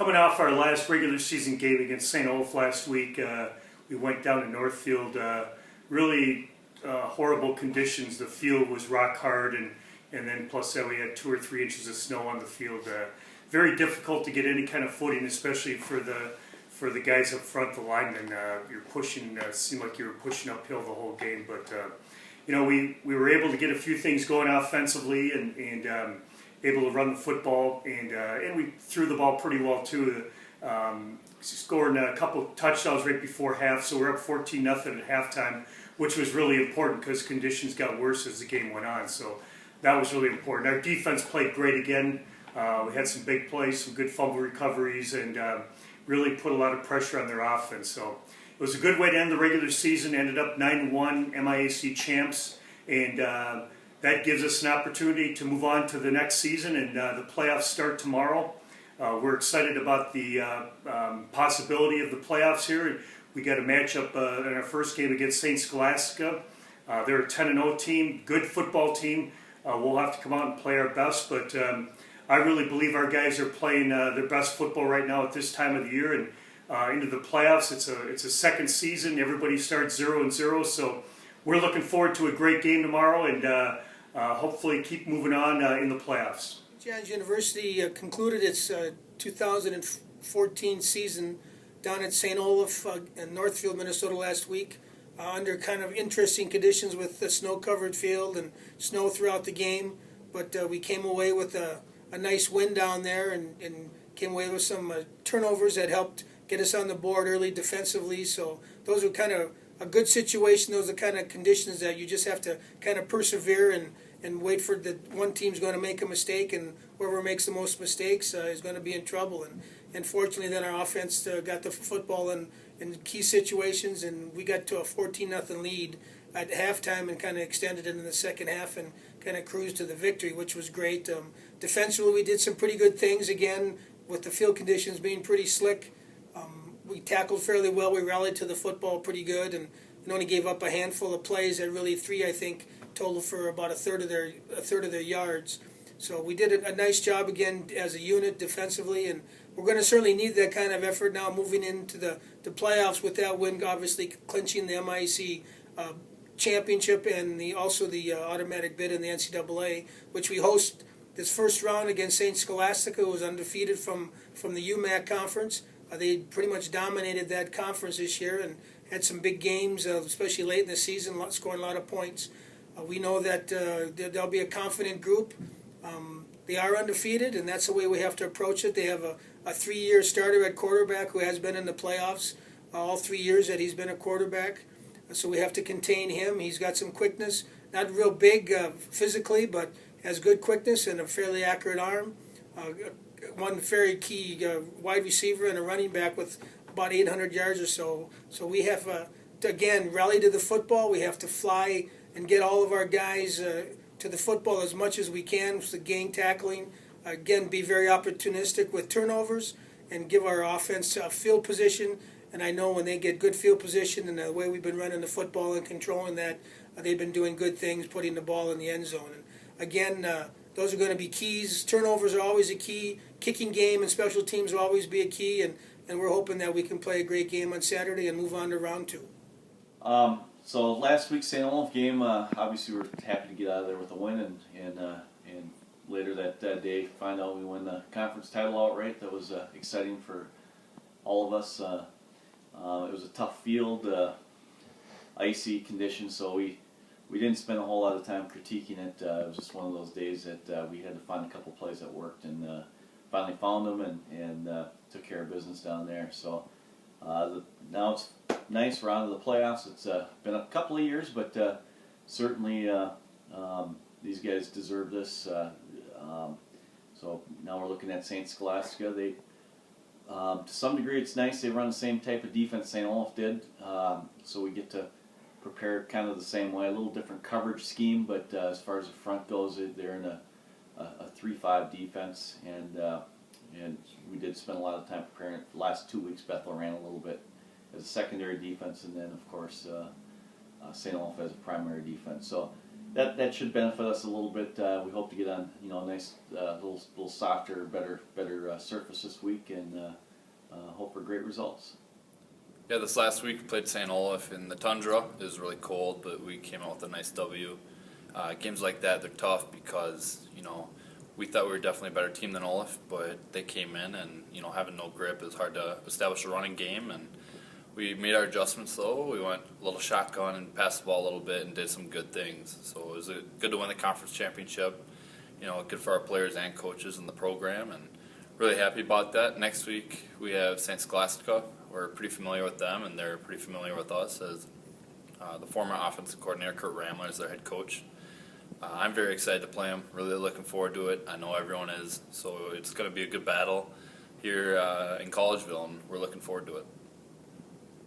coming off our last regular season game against St. Olaf last week, we went down to Northfield. Really horrible conditions. The field was rock hard, and then plus that we had 2 or 3 inches of snow on the field. Very difficult to get any kind of footing, especially for the guys up front, the linemen. You're pushing. Seemed like you were pushing uphill the whole game, but we were able to get a few things going offensively and able to run the football, and we threw the ball pretty well too. Scoring a couple touchdowns right before half, so we're up 14-0 at halftime, which was really important because conditions got worse as the game went on. So that was really important. Our defense played great again. We had some big plays, some good fumble recoveries, and really put a lot of pressure on their offense. So it was a good way to end the regular season. Ended up 9-1 MIAC champs, and that gives us an opportunity to move on to the next season, and the playoffs start tomorrow. We're excited about the possibility of the playoffs here. We got a matchup in our first game against St. Scholastica. They're a 10-0 team, good football team. We'll have to come out and play our best, but I really believe our guys are playing their best football right now at this time of the year, and into the playoffs. It's a second season. Everybody starts 0-0, so we're looking forward to a great game tomorrow, and hopefully keep moving on in the playoffs. Johnnies University concluded its 2014 season down at St. Olaf in Northfield, Minnesota last week under kind of interesting conditions with the snow-covered field and snow throughout the game. But we came away with a nice win down there and came away with some turnovers that helped get us on the board early defensively. So those are kind of a good situation. Those are kind of conditions that you just have to kind of persevere and wait for the one team's going to make a mistake, and whoever makes the most mistakes is going to be in trouble. And fortunately, then our offense got the football in key situations, and we got to a 14-0 lead at halftime and kind of extended it in the second half and kind of cruised to the victory, which was great. Defensively, we did some pretty good things again with the field conditions being pretty slick. We tackled fairly well. We rallied to the football pretty good, and only gave up a handful of plays. At really 3, I think, total for about a third of their yards. So we did a nice job again as a unit defensively, and we're going to certainly need that kind of effort now moving into the playoffs with that win, obviously clinching the MIAC championship and also the automatic bid in the NCAA, which we host this first round against St. Scholastica, who was undefeated from the UMAC conference. They pretty much dominated that conference this year and had some big games, especially late in the season, scoring a lot of points. We know that they'll be a confident group. They are undefeated, and that's the way we have to approach it. They have a 3-year starter at quarterback who has been in the playoffs all 3 years that he's been a quarterback. So we have to contain him. He's got some quickness, not real big physically, but has good quickness and a fairly accurate arm. One very key wide receiver and a running back with about 800 yards or so. So we have to, again, rally to the football. We have to fly and get all of our guys to the football as much as we can with the gang tackling. Again, be very opportunistic with turnovers and give our offense field position. And I know when they get good field position and the way we've been running the football and controlling that, they've been doing good things, putting the ball in the end zone. And again, those are going to be keys. Turnovers are always a key. Kicking game and special teams will always be a key. And we're hoping that we can play a great game on Saturday and move on to round 2. So last week's St. Olaf game, obviously we were happy to get out of there with a win, and later that day find out we won the conference title outright. That was exciting for all of us. It was a tough field, icy conditions, so we didn't spend a whole lot of time critiquing it. It was just one of those days that we had to find a couple plays that worked, and finally found them and took care of business down there. So now it's nice. We're on to the playoffs. It's been a couple of years, but certainly these guys deserve this. So now we're looking at St. Scholastica. They, to some degree, it's nice. They run the same type of defense St. Olaf did, so we get to prepare kind of the same way. A little different coverage scheme, but as far as the front goes, they're in a 3-5 defense, and we did spend a lot of time preparing it. The last 2 weeks, Bethel ran a little bit as a secondary defense, and then, of course, St. Olaf as a primary defense. So that should benefit us a little bit. We hope to get on a nice little softer, better surface this week, and hope for great results. Yeah, this last week we played St. Olaf in the tundra. It was really cold, but we came out with a nice W. Games like that, they're tough because we thought we were definitely a better team than Olaf, but they came in and having no grip is hard to establish a running game, and we made our adjustments though. We went a little shotgun and passed the ball a little bit and did some good things. So it was good to win the conference championship. Good for our players and coaches in the program, and really happy about that. Next week we have St. Scholastica. We're pretty familiar with them, and they're pretty familiar with us as the former offensive coordinator, Kurt Ramler, is their head coach. I'm very excited to play them, really looking forward to it. I know everyone is, so it's going to be a good battle here in Collegeville, and we're looking forward to it.